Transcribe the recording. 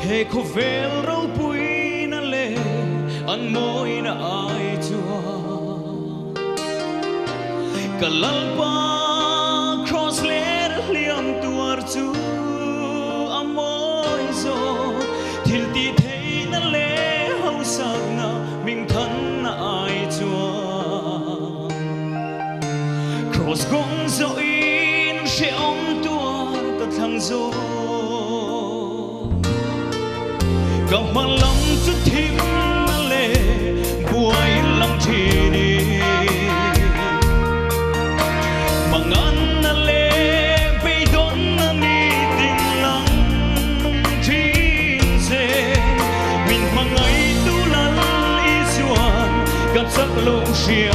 he ko vel ro pui na le an moi na ai chua kalalpa cross let liam tuar chu amoi zo thil ti thei na le hau sak na ming than na ai chua cross gong zo in she om tuar ta thang zo gặp mà lòng chút thím lệ buổi lòng chỉ đi mà ngăn lệ bây đón ni tình lắng chín dê mình mà ngày tu lăn ý xuân gặp sắc lâu xia